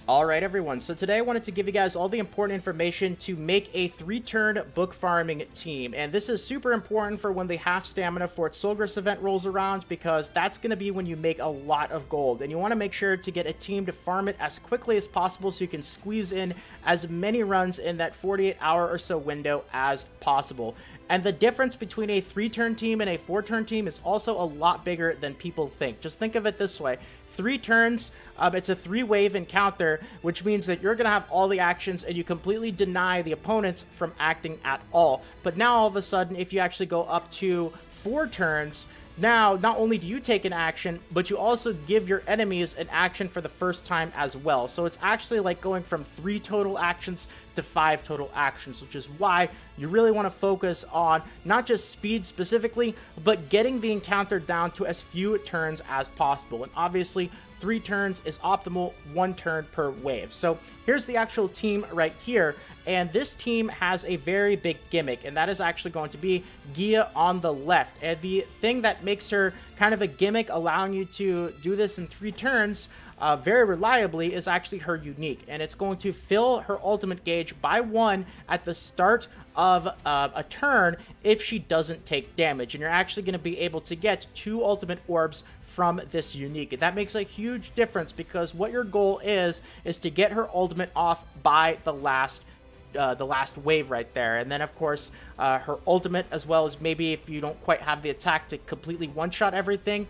Alright everyone, so today I wanted to give you guys all the important information to make a 3-turn book farming team, and this is super important for when the half stamina Fort Solgris event rolls around, because that's going to be when you make a lot of gold, and you want to make sure to get a team to farm it as quickly as possible so you can squeeze in as many runs in that 48-hour or so window as possible. And the difference between a 3-turn team and a 4-turn team is also a lot bigger than people think. Just think of it this way. 3 turns, it's a 3-wave encounter, which means that you're going to have all the actions and you completely deny the opponents from acting at all. But now all of a sudden, if you actually go up to 4 turns, now, not only do you take an action, but you also give your enemies an action for the first time as well. So it's actually like going from 3 total actions to 5 total actions, which is why you really want to focus on not just speed specifically, but getting the encounter down to as few turns as possible. And obviously, 3 turns is optimal, 1 turn per wave. So here's the actual team right here, and this team has a very big gimmick, and that is actually going to be Gia on the left. And the thing that makes her kind of a gimmick, allowing you to do this in 3 turns very reliably, is actually her unique, and it's going to fill her ultimate gauge by 1 at the start of a turn if she doesn't take damage, and you're actually going to be able to get 2 ultimate orbs from this unique. And that makes a huge difference, because what your goal is to get her ultimate off by the last wave right there. And then of course her ultimate, as well as maybe if you don't quite have the attack to completely one-shot everything,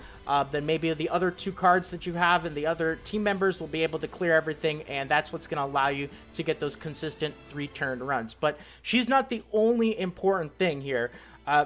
then maybe the other 2 cards that you have and the other team members will be able to clear everything, and that's what's going to allow you to get those consistent 3-turn runs. But she's not the only important thing here.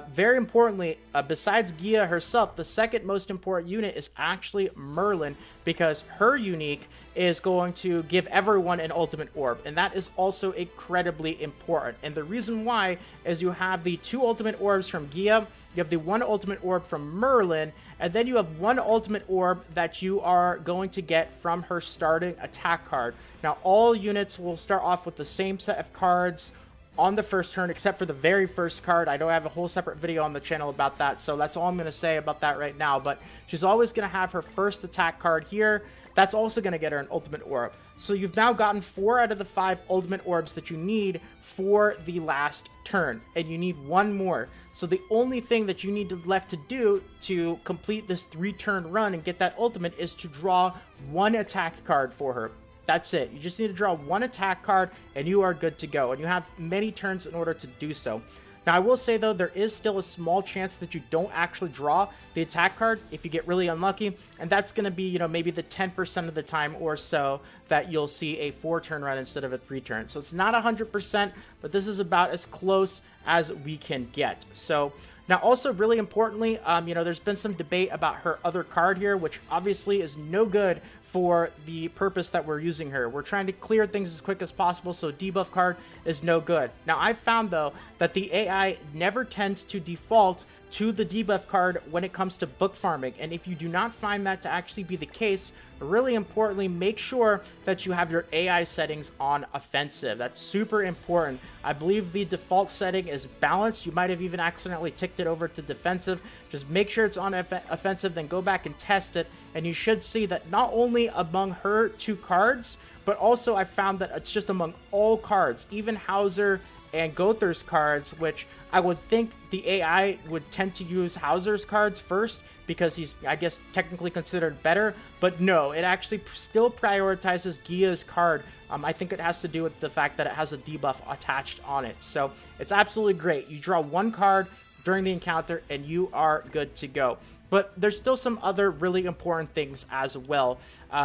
Very importantly, besides Gia herself, the second most important unit is actually Merlin, because her unique is going to give everyone an ultimate orb, and that is also incredibly important. And the reason why is you have the 2 ultimate orbs from Gia, you have the 1 ultimate orb from Merlin, and then you have 1 ultimate orb that you are going to get from her starting attack card. Now, all units will start off with the same set of cards on the first turn, except for the very first card. I don't have a whole separate video on the channel about that, so that's all I'm going to say about that right now. But she's always going to have her first attack card here. That's also going to get her an ultimate orb. So you've now gotten 4 out of the 5 ultimate orbs that you need for the last turn, and you need 1 more. So the only thing that you need left to do to complete this 3-turn run and get that ultimate is to draw 1 attack card for her. That's it. You just need to draw 1 attack card and you are good to go. And you have many turns in order to do so. Now, I will say, though, there is still a small chance that you don't actually draw the attack card if you get really unlucky. And that's going to be, you know, maybe the 10% of the time or so that you'll see a 4-turn run instead of a 3-turn. So it's not 100%, but this is about as close as we can get. So now, also really importantly, you know, there's been some debate about her other card here, which obviously is no good for the purpose that we're using her. We're trying to clear things as quick as possible, so debuff card is no good. Now, I've found, though, that the AI never tends to default to the debuff card when it comes to book farming, and if you do not find that to actually be the case, really importantly, make sure that you have your AI settings on offensive. That's super important. I believe the default setting is balanced. You might have even accidentally ticked it over to defensive. Just make sure it's on offensive, then go back and test it, and you should see that not only among her 2 cards, but also I found that it's just among all cards, even Hauser and Gother's cards, which I would think the AI would tend to use Hauser's cards first because he's, I guess, technically considered better. But no, it actually still prioritizes Gia's card. I think it has to do with the fact that it has a debuff attached on it. So it's absolutely great. You draw 1 card during the encounter and you are good to go. But there's still some other really important things as well.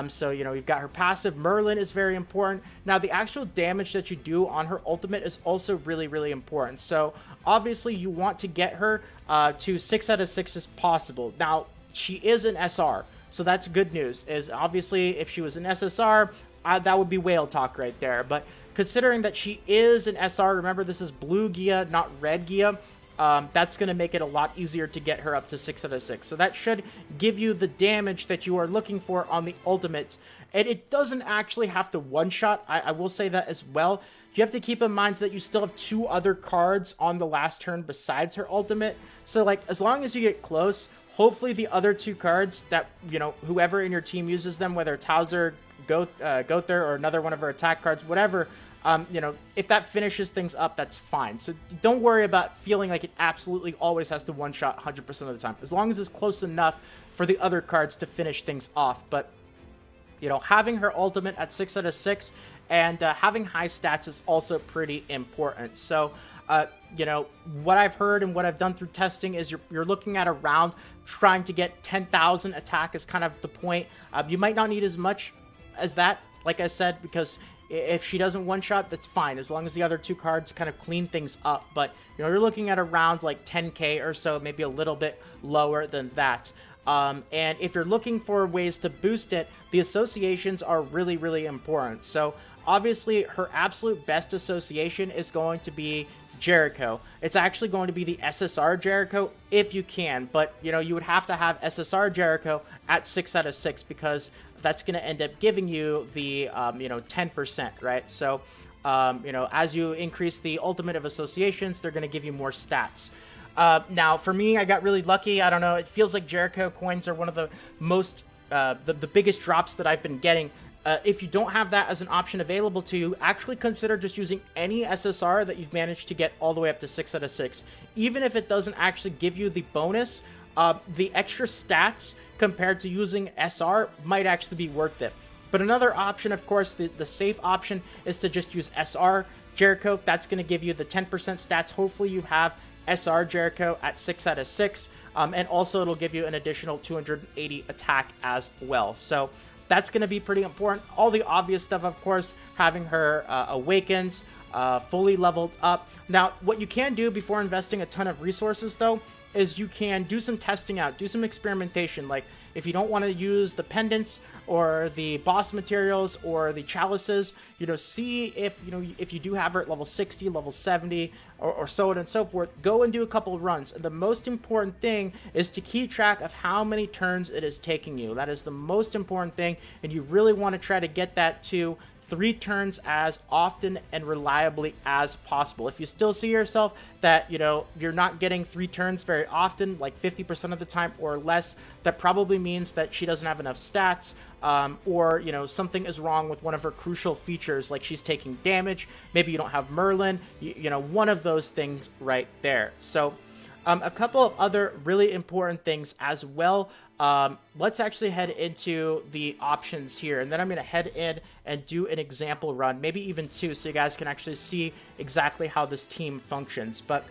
So, you know, you've got her passive. Merlin is very important. Now, the actual damage that you do on her ultimate is also really, really important. So, obviously, you want to get her to 6 out of 6 as possible. Now, she is an SR, so that's good news. Is obviously, if she was an SSR, that would be whale talk right there. But considering that she is an SR, remember, this is blue Gia, not red Gia. That's going to make it a lot easier to get her up to 6 out of 6. So that should give you the damage that you are looking for on the ultimate. And it doesn't actually have to one-shot. I will say that as well. You have to keep in mind that you still have 2 other cards on the last turn besides her ultimate. So, like, as long as you get close, hopefully the other 2 cards that, you know, whoever in your team uses them, whether it's Hauser, Gother or another one of her attack cards, whatever, you know, if that finishes things up, that's fine. So don't worry about feeling like it absolutely always has to one-shot 100% of the time, as long as it's close enough for the other cards to finish things off. But, you know, having her ultimate at 6 out of 6 and having high stats is also pretty important. So, you know, what I've heard and what I've done through testing is you're looking at around trying to get 10,000 attack is kind of the point. You might not need as much as that, like I said, because if she doesn't one-shot, that's fine, as long as the other two cards kind of clean things up. But, you know, you're looking at around like 10k or so, maybe a little bit lower than that. And if you're looking for ways to boost it, the associations are really, really important. So, obviously, her absolute best association is going to be Jericho. It's actually going to be the SSR Jericho if you can, but, you know, you would have to have SSR Jericho at 6 out of 6 because that's going to end up giving you the, you know, 10%, right? So, you know, as you increase the ultimate of associations, they're going to give you more stats. Now, for me, I got really lucky. I don't know. It feels like Jericho coins are one of the most, the biggest drops that I've been getting. If you don't have that as an option available to you, actually consider just using any SSR that you've managed to get all the way up to 6 out of 6. Even if it doesn't actually give you the bonus, the extra stats compared to using SR might actually be worth it. But another option, of course, the safe option is to just use SR Jericho. That's going to give you the 10% stats. Hopefully you have SR Jericho at 6 out of 6. And also it'll give you an additional 280 attack as well. So that's going to be pretty important. All the obvious stuff, of course, having her Awakens fully leveled up. Now, what you can do before investing a ton of resources, though, is you can do some testing out, do some experimentation. Like, if you don't want to use the pendants or the boss materials or the chalices, you know, see if, you know, if you do have her at level 60, level 70, or so on and so forth, go and do a couple of runs. And the most important thing is to keep track of how many turns it is taking you. That is the most important thing, and you really want to try to get that to 3 turns as often and reliably as possible. If you still see yourself that, you know, you're not getting 3 turns very often, like 50% of the time or less, that probably means that she doesn't have enough stats, or, you know, something is wrong with one of her crucial features, like she's taking damage, maybe you don't have Merlin, you know, one of those things right there. So, a couple of other really important things as well. Let's actually head into the options here, and then I'm going to head in and do an example run, maybe even 2, so you guys can actually see exactly how this team functions. But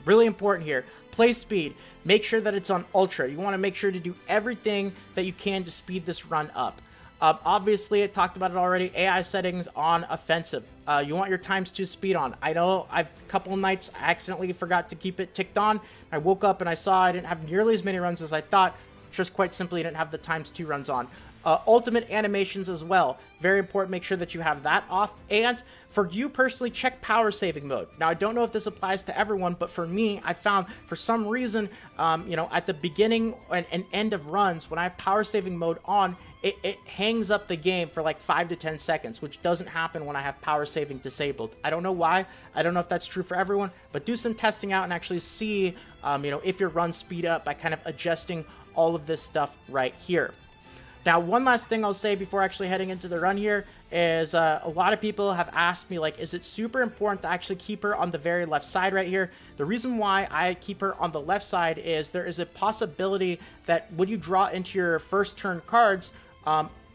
really important here, play speed. Make sure that it's on ultra. You want to make sure to do everything that you can to speed this run up. Obviously, I talked about it already, AI settings on offensive. You want your ×2 speed on. I know a couple of nights I accidentally forgot to keep it ticked on. I woke up and I saw I didn't have nearly as many runs as I thought. Just quite simply didn't have the ×2 runs on. Ultimate animations as well. Very important, make sure that you have that off. And for you personally, check power saving mode. Now, I don't know if this applies to everyone, but for me, I found for some reason, you know, at the beginning and end of runs, when I have power saving mode on, it hangs up the game for like 5 to 10 seconds, which doesn't happen when I have power saving disabled. I don't know why. I don't know if that's true for everyone, but do some testing out and actually see, you know, if your runs speed up by kind of adjusting all of this stuff right here. Now, one last thing I'll say before actually heading into the run here is a lot of people have asked me, like, is it super important to actually keep her on the very left side right here? The reason why I keep her on the left side is there is a possibility that when you draw into your first turn cards,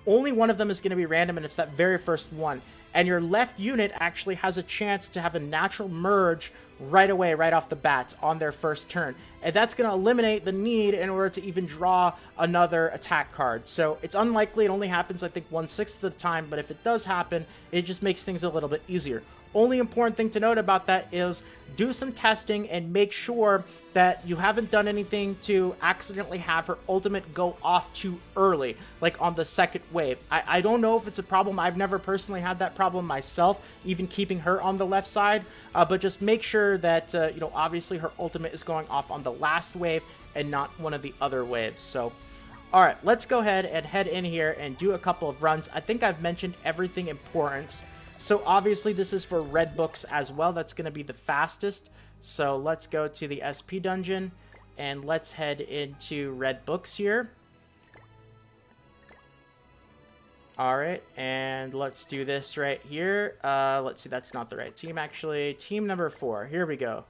only one of them is going to be random, and it's that very first one. And your left unit actually has a chance to have a natural merge right away, right off the bat on their first turn. And that's going to eliminate the need in order to even draw another attack card. So it's unlikely. It only happens, I think, 1/6 of the time. But if it does happen, it just makes things a little bit easier. Only important thing to note about that is do some testing and make sure that you haven't done anything to accidentally have her ultimate go off too early, like on the second wave. I don't know if it's a problem. I've never personally had that problem myself, even keeping her on the left side, but just make sure that, you know, obviously her ultimate is going off on the last wave and not one of the other waves. So, all right, let's go ahead and head in here and do a couple of runs. I think I've mentioned everything important. So obviously this is for red books as well. That's going to be the fastest. So let's go to the SP dungeon and let's head into red books here. All right, and let's do this right here. Let's see, that's not the right team, actually. Team number 4. Here we go.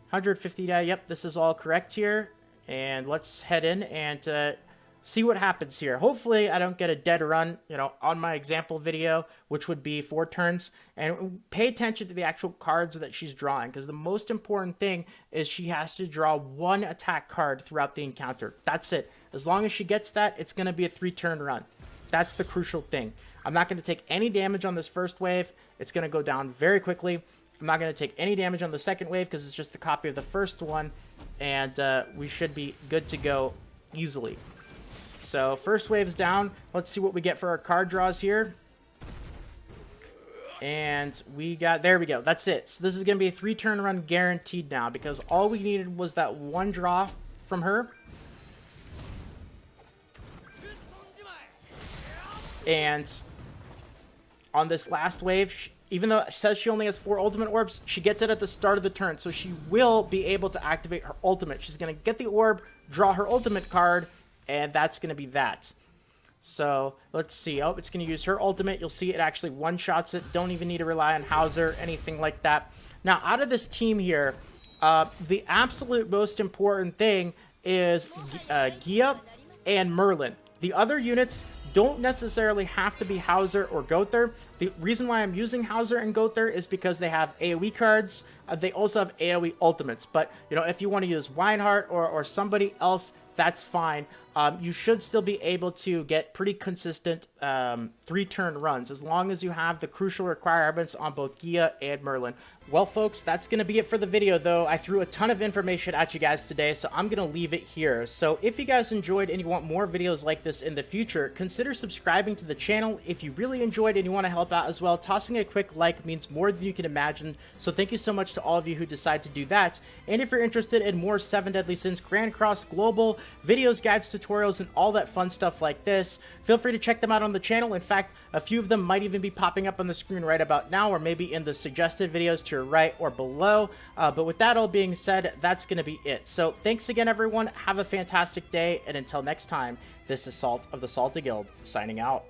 150 die. Yep, this is all correct here. And let's head in and see what happens here. Hopefully, I don't get a dead run, you know, on my example video, which would be 4 turns. And pay attention to the actual cards that she's drawing, because the most important thing is she has to draw 1 attack card throughout the encounter. That's it. As long as she gets that, it's going to be a 3-turn run. That's the crucial thing. I'm not going to take any damage on this first wave. It's going to go down very quickly. I'm not going to take any damage on the second wave because it's just a copy of the first one. And we should be good to go easily. So first wave's down. Let's see what we get for our card draws here. And we got, there we go. That's it. So this is going to be a 3-turn run guaranteed now, because all we needed was that 1 draw from her. And on this last wave, even though it says she only has 4 ultimate orbs, she gets it at the start of the turn. So she will be able to activate her ultimate. She's going to get the orb, draw her ultimate card, and that's going to be that. So let's see. Oh, it's going to use her ultimate. You'll see it actually one-shots it. Don't even need to rely on Hauser, anything like that. Now, out of this team here, the absolute most important thing is Gia and Merlin. The other units don't necessarily have to be Hauser or Gother. The reason why I'm using Hauser and Gother is because they have AoE cards. They also have AoE ultimates. But, you know, if you want to use Weinhardt or somebody else, that's fine. You should still be able to get pretty consistent 3-turn runs as long as you have the crucial requirements on both Gia and Merlin. Well, folks, that's going to be it for the video, though. I threw a ton of information at you guys today, so I'm going to leave it here. So if you guys enjoyed and you want more videos like this in the future, consider subscribing to the channel. If you really enjoyed and you want to help out as well, tossing a quick like means more than you can imagine. So thank you so much to all of you who decide to do that. And if you're interested in more 7 Deadly Sins Grand Cross Global videos, guides, tutorials, and all that fun stuff like this, feel free to check them out on the channel. In fact, a few of them might even be popping up on the screen right about now, or maybe in the suggested videos to your right or below. But with that all being said, that's going to be it. So thanks again, everyone. Have a fantastic day, and until next time, this is Salt of the Salty Guild, signing out.